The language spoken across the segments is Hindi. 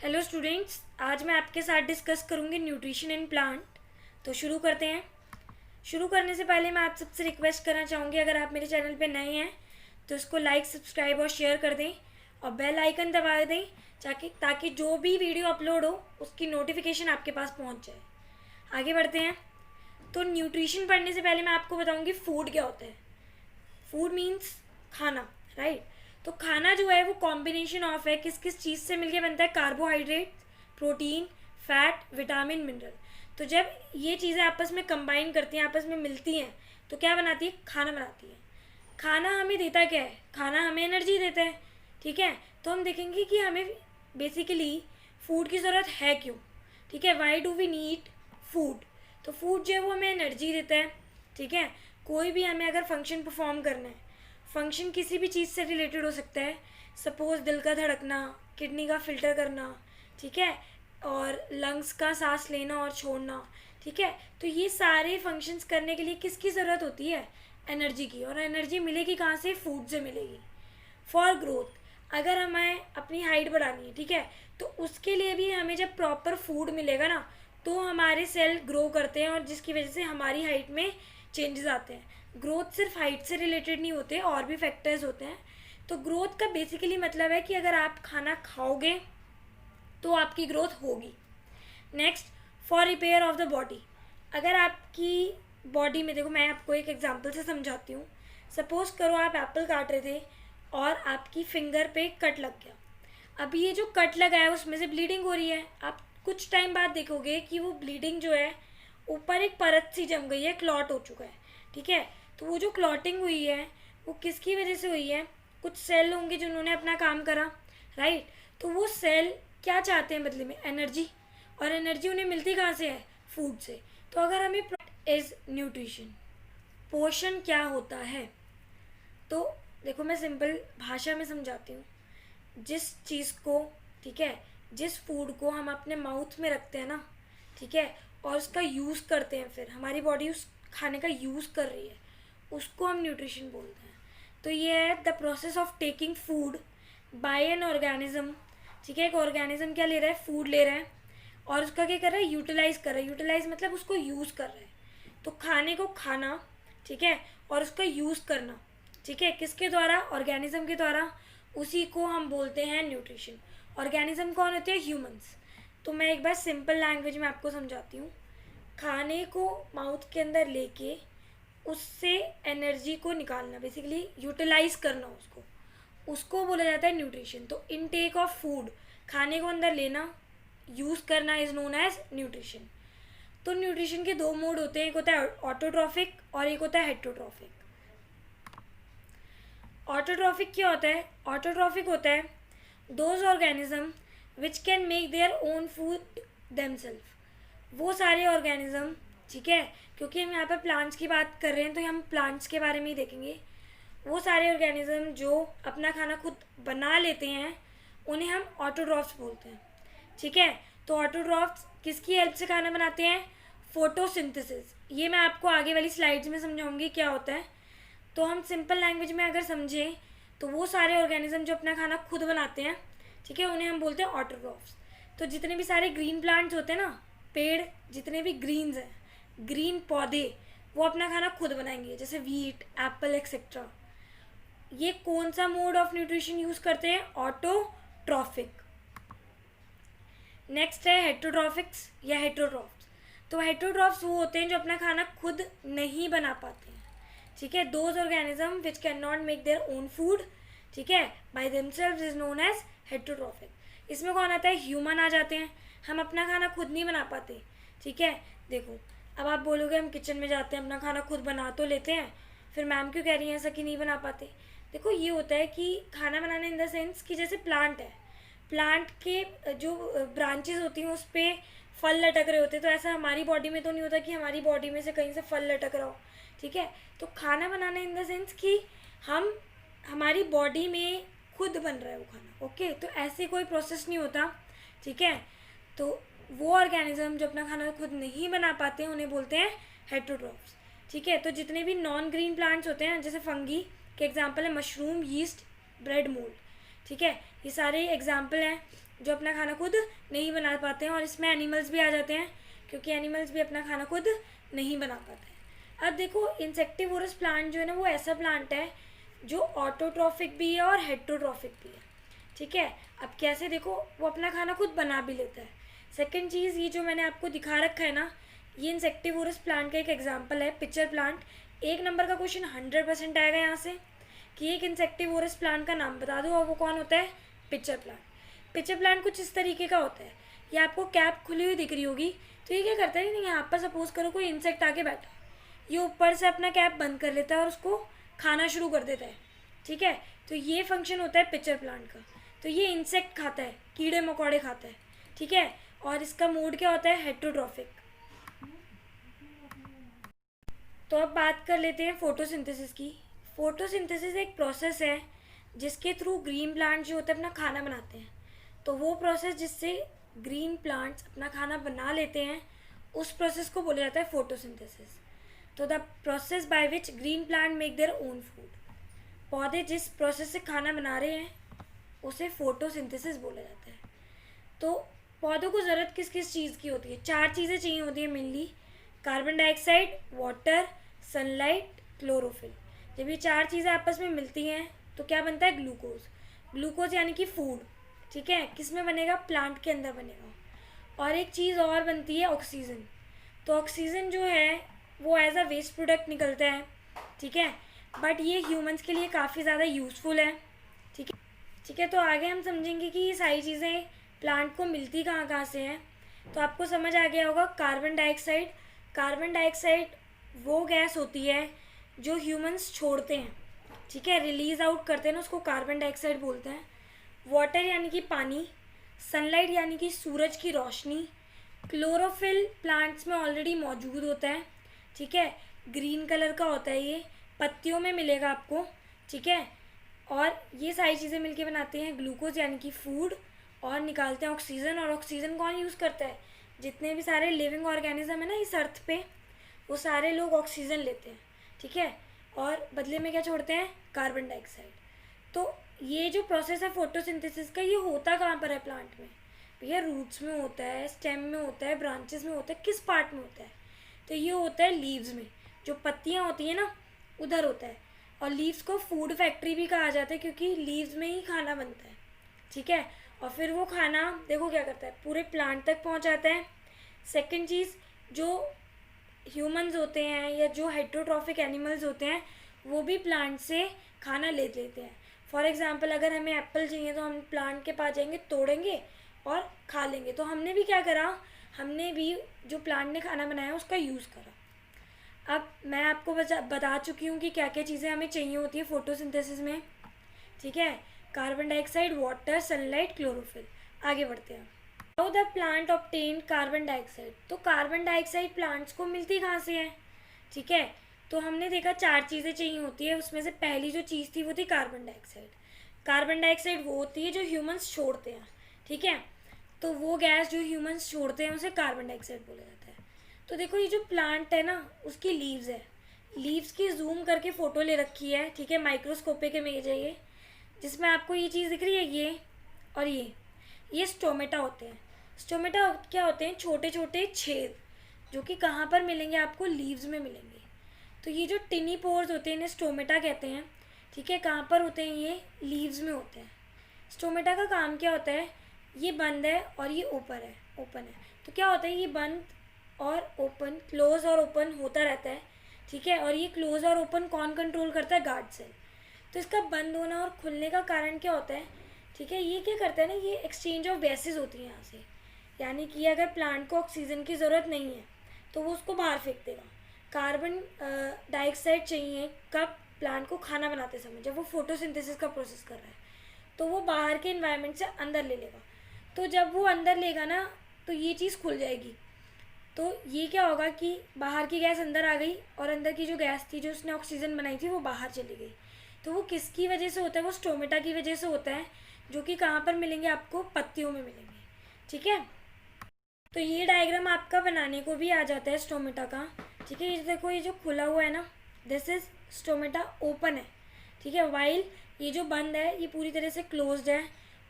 हेलो स्टूडेंट्स, आज मैं आपके साथ डिस्कस करूंगी न्यूट्रिशन इन प्लांट। तो शुरू करते हैं। शुरू करने से पहले मैं आप सबसे रिक्वेस्ट करना चाहूँगी, अगर आप मेरे चैनल पे नए हैं तो इसको लाइक, सब्सक्राइब और शेयर कर दें और बेल आइकन दबा दें ताकि जो भी वीडियो अपलोड हो उसकी नोटिफिकेशन आपके पास पहुँच जाए। आगे बढ़ते हैं। तो न्यूट्रिशन पढ़ने से पहले मैं आपको बताऊँगी फूड क्या होता है। फूड मीन्स खाना, राइट। तो खाना जो है वो कॉम्बिनेशन ऑफ है, किस किस चीज़ से मिलके बनता है। Carbohydrate, protein, fat, vitamin, mineral. तो जब ये चीज़ें आपस में कंबाइन करती हैं, आपस में मिलती हैं, तो क्या बनाती है? खाना बनाती है। खाना हमें देता क्या है? खाना हमें एनर्जी देता है, ठीक है। तो हम देखेंगे कि हमें बेसिकली फूड की ज़रूरत है क्यों, ठीक है। Why do we need food? तो फूड जो है वो हमें एनर्जी देता है, ठीक है। कोई भी हमें अगर फंक्शन परफॉर्म करना है, फंक्शन किसी भी चीज़ से रिलेटेड हो सकता है। सपोज़ दिल का धड़कना, किडनी का फिल्टर करना, ठीक है, और लंग्स का सांस लेना और छोड़ना, ठीक है। तो ये सारे फंक्शंस करने के लिए किसकी ज़रूरत होती है? एनर्जी की। और एनर्जी मिलेगी कहाँ से? फूड से मिलेगी। फॉर ग्रोथ, अगर हमें अपनी हाइट बढ़ानी है, ठीक है, तो उसके लिए भी हमें जब प्रॉपर फूड मिलेगा ना, तो हमारे सेल ग्रो करते हैं और जिसकी वजह से हमारी हाइट में चेंजेस आते हैं। ग्रोथ सिर्फ हाइट से रिलेटेड नहीं होते, और भी फैक्टर्स होते हैं। तो ग्रोथ का बेसिकली मतलब है कि अगर आप खाना खाओगे तो आपकी ग्रोथ होगी। Next, for repair of the body, अगर आपकी बॉडी में, देखो मैं आपको एक एग्जांपल से समझाती हूँ। सपोज़ करो आप एप्पल काट रहे थे और आपकी फिंगर पे कट लग गया। अभी ये जो कट लगा है उसमें से ब्लीडिंग हो रही है। आप कुछ टाइम बाद देखोगे कि वो ब्लीडिंग जो है ऊपर एक परत सी जम गई है, क्लॉट हो चुका है, ठीक है। तो वो जो क्लॉटिंग हुई है वो किसकी वजह से हुई है? कुछ सेल होंगे जिन्होंने अपना काम करा, राइट। तो वो सेल क्या चाहते हैं बदले में? एनर्जी। और एनर्जी उन्हें मिलती कहाँ से है? फूड से। तो अगर हमें इज न्यूट्रिशन, पोषण क्या होता है? तो देखो मैं सिंपल भाषा में समझाती हूँ। जिस चीज़ को, ठीक है, जिस फूड को हम अपने माउथ में रखते हैं ना, ठीक है, और उसका यूज़ करते हैं, फिर हमारी बॉडी उस खाने का यूज़ कर रही है, उसको हम न्यूट्रिशन बोलते हैं। तो ये है the process of taking food by an organism, ठीक है। एक ऑर्गेनिज्म क्या ले रहा है? फूड ले रहा है, और उसका क्या कर रहा है? यूटिलाइज कर रहा है। यूटिलाइज मतलब उसको यूज़ कर रहा है। तो खाने को खाना, ठीक है, और उसका यूज़ करना, ठीक है, किसके द्वारा? ऑर्गेनिज्म के द्वारा। उसी को हम बोलते हैं न्यूट्रिशन। ऑर्गेनिज्म कौन होते हैं? ह्यूमंस। तो मैं एक बार सिंपल लैंग्वेज में आपको समझाती हूँ। खाने को माउथ के अंदर लेके उससे एनर्जी को निकालना, बेसिकली यूटिलाइज करना उसको, उसको बोला जाता है न्यूट्रिशन। तो इनटेक ऑफ फूड, खाने को अंदर लेना, यूज़ करना, इज नोन एज न्यूट्रिशन। तो न्यूट्रिशन के दो मोड होते हैं, एक होता है ऑटोट्रॉफिक और एक होता है हेट्रोट्रॉफिक। ऑटोट्रॉफिक क्या होता है? ऑटोट्रॉफिक होता है those organism which can make their own food themselves. वो सारे ऑर्गेनिज्म, ठीक है, क्योंकि हम यहाँ पर प्लांट्स की बात कर रहे हैं तो हम प्लांट्स के बारे में ही देखेंगे। वो सारे ऑर्गेनिज्म जो अपना खाना खुद बना लेते हैं उन्हें हम ऑटोट्रॉफ्स बोलते हैं, ठीक है। तो ऑटोट्रॉफ्स किसकी हेल्प से खाना बनाते हैं? फोटोसिंथेसिस। ये मैं आपको आगे वाली स्लाइड्स में समझाऊंगी क्या होता है। तो हम सिंपल लैंग्वेज में अगर समझें तो वो सारे ऑर्गेनिज्म जो अपना खाना खुद बनाते हैं, ठीक है, उन्हें हम बोलते हैं ऑटोट्रॉफ्स। तो जितने भी सारे ग्रीन प्लांट्स होते हैं ना, पेड़ जितने भी ग्रीन्स हैं, ग्रीन पौधे, वो अपना खाना खुद बनाएंगे, जैसे वीट, एप्पल एक्सेट्रा। ये कौन सा मोड ऑफ न्यूट्रिशन यूज़ करते हैं? ऑटोट्रॉफिक। नेक्स्ट है हेट्रोट्रॉफिक्स या हेट्रोट्रॉफ्स। तो हेट्रोट्रॉफ्स वो होते हैं जो अपना खाना खुद नहीं बना पाते हैं, ठीक है। Those organism which can not make their own food, ठीक है, by themselves is known as heterotrophic. इसमें कौन आता है? ह्यूमन आ जाते हैं। हम अपना खाना खुद नहीं बना पाते, ठीक है। देखो अब आप बोलोगे हम किचन में जाते हैं, अपना खाना खुद बना तो लेते हैं, फिर मैम क्यों कह रही हैं ऐसा कि नहीं बना पाते? देखो ये होता है कि खाना बनाने इन द सेंस कि जैसे प्लांट है, प्लांट के जो ब्रांचेस होती हैं उस पर फल लटक रहे होते हैं, तो ऐसा हमारी बॉडी में तो नहीं होता कि हमारी बॉडी में से कहीं से फल लटक रहा हो, ठीक है। तो खाना बनाना इन द सेंस कि हम, हमारी बॉडी में खुद बन रहा है वो खाना, ओके। तो ऐसे कोई प्रोसेस नहीं होता, ठीक है। तो वो ऑर्गेनिज्म जो अपना खाना खुद नहीं बना पाते हैं उन्हें बोलते हैं हेट्रोट्रॉफ्स, ठीक है। तो जितने भी नॉन ग्रीन प्लांट्स होते हैं, जैसे फंगी के एग्जाम्पल है मशरूम, यीस्ट, ब्रेड मोल्ड, ठीक है, ये सारे एग्जाम्पल हैं। जो अपना खाना खुद नहीं बना पाते हैं, और इसमें एनिमल्स भी आ जाते हैं क्योंकि एनिमल्स भी अपना खाना खुद नहीं बना पाते हैं। अब देखो इंसेक्टिवोरस प्लांट जो है ना वो ऐसा प्लांट है जो ऑटोट्रॉफिक भी है और हेट्रोट्रॉफिक भी है, ठीक है। अब कैसे, देखो वो अपना खाना खुद बना भी लेता है। सेकंड चीज़, ये जो मैंने आपको दिखा रखा है ना, ये इंसेक्टिवोरस प्लांट का एक एग्जांपल है, पिचर प्लांट। 1 नंबर का क्वेश्चन 100% आएगा यहाँ से कि एक इंसेक्टिवोरस प्लांट का नाम बता दो, और वो कौन होता है? Pitcher plant. पिचर प्लांट कुछ इस तरीके का होता है, ये आपको कैप खुली हुई दिख रही होगी, तो ये क्या करता है, यहाँ पर सपोज करो कोई इंसेक्ट आके बैठा, ये ऊपर से अपना कैप बंद कर लेता है और उसको खाना शुरू कर देता है, ठीक है। तो ये फंक्शन होता है पिचर प्लांट का। तो ये इंसेक्ट खाता है, कीड़े मकोड़े खाता है, ठीक है। और इसका मोड क्या होता है? हेट्रोट्रॉफिक। तो अब बात कर लेते हैं फोटोसिंथेसिस की। फोटोसिंथेसिस एक प्रोसेस है जिसके थ्रू ग्रीन प्लांट जो होते हैं अपना खाना बनाते हैं। तो वो प्रोसेस जिससे ग्रीन प्लांट्स अपना खाना बना लेते हैं, उस प्रोसेस को बोला जाता है फोटोसिंथेसिस। तो the process by which green plant make their own food. पौधे जिस प्रोसेस से खाना बना रहे हैं उसे फोटोसिंथेसिस बोला जाता है। तो पौधों को ज़रूरत किस किस चीज़ की होती है? 4 चीज़ें चाहिए होती है mainly, carbon dioxide, water, sunlight, chlorophyll. जब ये 4 चीज़ें आपस में मिलती हैं तो क्या बनता है? ग्लूकोज। ग्लूकोज यानी कि फूड, ठीक है। किस में बनेगा? प्लांट के अंदर बनेगा। और एक चीज़ और बनती है ऑक्सीजन। तो ऑक्सीजन जो है वो एज अ वेस्ट प्रोडक्ट निकलता है, ठीक है, बट ये ह्यूमंस के लिए काफ़ी ज़्यादा यूज़फुल है, ठीक है। ठीक है, तो आगे हम समझेंगे कि ये सारी चीज़ें प्लांट को मिलती कहाँ कहाँ से हैं। तो आपको समझ आ गया होगा कार्बन डाइऑक्साइड। कार्बन डाइऑक्साइड वो गैस होती है जो ह्यूमंस छोड़ते हैं, ठीक है, रिलीज आउट करते हैं ना, उसको कार्बन डाइऑक्साइड बोलते हैं। वाटर यानी कि पानी, सनलाइट यानी कि सूरज की रोशनी, क्लोरोफिल प्लांट्स में ऑलरेडी मौजूद होता है, ठीक है, ग्रीन कलर का होता है, ये पत्तियों में मिलेगा आपको, ठीक है। और ये सारी चीज़ें मिलके बनाते हैं ग्लूकोज यानी कि फूड, और निकालते हैं ऑक्सीजन। और ऑक्सीजन कौन यूज़ करता है? जितने भी सारे लिविंग ऑर्गेनिज्म है ना इस अर्थ पे, वो सारे लोग ऑक्सीजन लेते हैं, ठीक है, और बदले में क्या छोड़ते हैं? Carbon dioxide. तो ये जो प्रोसेस है फोटोसिंथेसिस का, ये होता कहाँ पर है प्लांट में? भैया रूट्स में होता है, स्टेम में होता है, ब्रांचेस में होता है, किस पार्ट में होता है? तो ये होता है लीव्स में, जो पत्तियाँ होती हैं ना उधर होता है। और लीव्स को फूड फैक्ट्री भी कहा जाता है क्योंकि लीव्स में ही खाना बनता है, ठीक है। और फिर वो खाना देखो क्या करता है, पूरे प्लांट तक पहुंचाता है। सेकंड चीज़, जो ह्यूमंस होते हैं या जो हेट्रोट्रॉफिक एनिमल्स होते हैं वो भी प्लांट से खाना ले लेते हैं। फॉर एग्जांपल अगर हमें एप्पल चाहिए तो हम प्लांट के पास जाएंगे, तोड़ेंगे और खा लेंगे। तो हमने भी क्या करा, हमने भी जो प्लांट ने खाना बनाया उसका यूज़ करा। अब मैं आपको बता चुकी हूँ कि क्या क्या चीज़ें हमें चाहिए होती है फोटोसिंथेसिस में, ठीक है, carbon dioxide, water, sunlight, chlorophyll. आगे बढ़ते हैं। How the plant obtain carbon dioxide. तो कार्बन डाइऑक्साइड प्लांट्स को मिलती कहाँ से है, ठीक है। तो हमने देखा 4 चीज़ें चाहिए होती है, उसमें से पहली जो चीज़ थी वो थी कार्बन डाइऑक्साइड। कार्बन डाइऑक्साइड वो होती है जो ह्यूमंस छोड़ते हैं, ठीक है। तो वो गैस जो ह्यूमंस छोड़ते हैं उसे कार्बन डाइऑक्साइड बोला जाता है। तो देखो ये जो प्लांट है ना उसकी लीव्स है, लीव्स की जूम करके फ़ोटो ले रखी है, ठीक है, माइक्रोस्कोपिक इमेज है ये, जिसमें आपको ये चीज़ दिख रही है, ये और ये स्टोमेटा होते हैं। स्टोमेटा क्या होते हैं? छोटे छोटे छेद जो कि कहाँ पर मिलेंगे आपको? लीव्स में मिलेंगे। तो ये जो टिनी पोर्स होते हैं इन्हें स्टोमेटा कहते हैं, ठीक है। कहाँ पर होते हैं? ये लीव्स में होते हैं। स्टोमेटा का काम क्या होता है? ये बंद है और ये ओपन है। तो क्या होता है, ये बंद और ओपन, क्लोज और ओपन होता रहता है, ठीक है। और ये क्लोज और ओपन कौन कंट्रोल करता है? Guard cell. तो इसका बंद होना और खुलने का कारण क्या होता है, ठीक है, ये क्या करता है ना, ये एक्सचेंज ऑफ गैसेज होती है यहाँ से। यानी कि अगर प्लांट को ऑक्सीजन की ज़रूरत नहीं है तो वो उसको बाहर फेंक देगा। कार्बन डाइऑक्साइड चाहिए कब? प्लांट को खाना बनाते समय, जब वो फोटोसिंथेसिस का प्रोसेस कर रहा है, तो वो बाहर के इन्वायरमेंट से अंदर ले लेगा। तो जब वो अंदर लेगा ना तो ये चीज़ खुल जाएगी। तो ये क्या होगा कि बाहर की गैस अंदर आ गई और अंदर की जो गैस थी जो उसने ऑक्सीजन बनाई थी वो बाहर चली गई। तो वो किसकी वजह से होता है? वो स्टोमेटा की वजह से होता है, जो कि कहाँ पर मिलेंगे आपको? पत्तियों में मिलेंगे, ठीक है। तो ये डायग्राम आपका बनाने को भी आ जाता है स्टोमेटा का, ठीक है। ये देखो, ये जो खुला हुआ है ना, दिस इज स्टोमेटा ओपन है, ठीक है, वाइल ये जो बंद है ये पूरी तरह से क्लोज्ड है।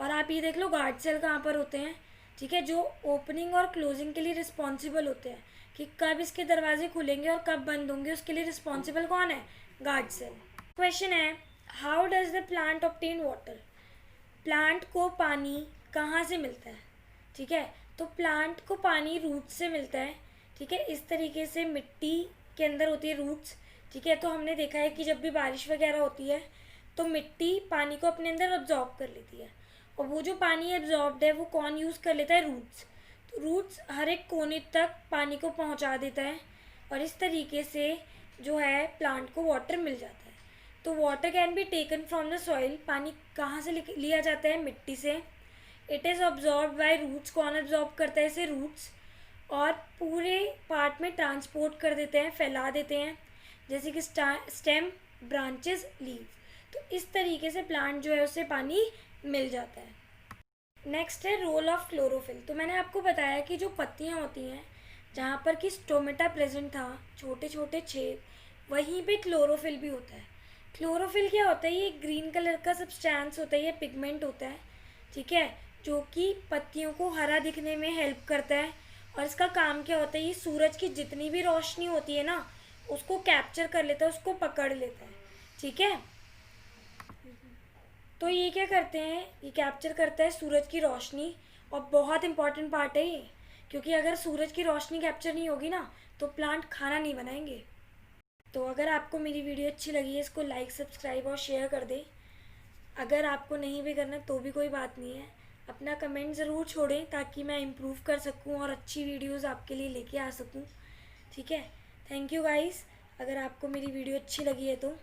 और आप ये देख लो गार्ड सेल कहाँ पर होते हैं, ठीक है, जो ओपनिंग और क्लोजिंग के लिए रिस्पॉन्सिबल होते हैं कि कब इसके दरवाजे खुलेंगे और कब बंद होंगे, उसके लिए रिस्पॉन्सिबल कौन है, गार्ड सेल। क्वेश्चन है how does the plant obtain water, plant को पानी कहाँ से मिलता है, ठीक है, तो प्लांट को पानी रूट से मिलता है, ठीक है, इस तरीके से मिट्टी के अंदर होती है रूट्स, ठीक है, तो हमने देखा है कि जब भी बारिश वगैरह होती है तो मिट्टी पानी को अपने अंदर अब्जॉर्ब कर लेती है, और वो जो पानी एब्जॉर्ब्ड है वो कौन यूज़ कर लेता है, रूट्स। तो रूट्स हर एक कोने तक पानी को पहुंचा देता है और इस तरीके से जो है प्लांट को वाटर मिल जाता है। तो water can be taken from the soil, पानी कहाँ से लिया जाता है, मिट्टी से। It is absorb by roots, कौन ऑब्जॉर्ब करता है इसे, रूट्स, और पूरे पार्ट में ट्रांसपोर्ट कर देते हैं, फैला देते हैं, जैसे कि स्टेम, ब्रांचेस, लीव। तो इस तरीके से प्लांट जो है उससे पानी मिल जाता है। नेक्स्ट है रोल ऑफ क्लोरोफिल। तो मैंने आपको बताया कि जो पत्तियाँ होती हैं जहाँ पर कि स्टोमेटा प्रेजेंट था, छोटे छोटे छेद, वहीं पे क्लोरोफिल भी होता है। क्लोरोफिल क्या होता है, ये ग्रीन कलर का सब्सटेंस होता है, ये पिगमेंट होता है, ठीक है, जो कि पत्तियों को हरा दिखने में हेल्प करता है। और इसका काम क्या होता है, ये सूरज की जितनी भी रोशनी होती है ना उसको कैप्चर कर लेता है, उसको पकड़ लेता है, ठीक है। तो ये क्या करते हैं, ये कैप्चर करता है सूरज की रोशनी, और बहुत इंपॉर्टेंट पार्ट है ये, क्योंकि अगर सूरज की रोशनी कैप्चर नहीं होगी ना तो प्लांट खाना नहीं बनाएंगे। तो अगर आपको मेरी वीडियो अच्छी लगी है इसको लाइक, सब्सक्राइब और शेयर कर दें। अगर आपको नहीं भी करना तो भी कोई बात नहीं है, अपना कमेंट ज़रूर छोड़ें ताकि मैं इम्प्रूव कर सकूं और अच्छी वीडियोस आपके लिए लेके आ सकूं, ठीक है। थैंक यू गाइस, अगर आपको मेरी वीडियो अच्छी लगी है तो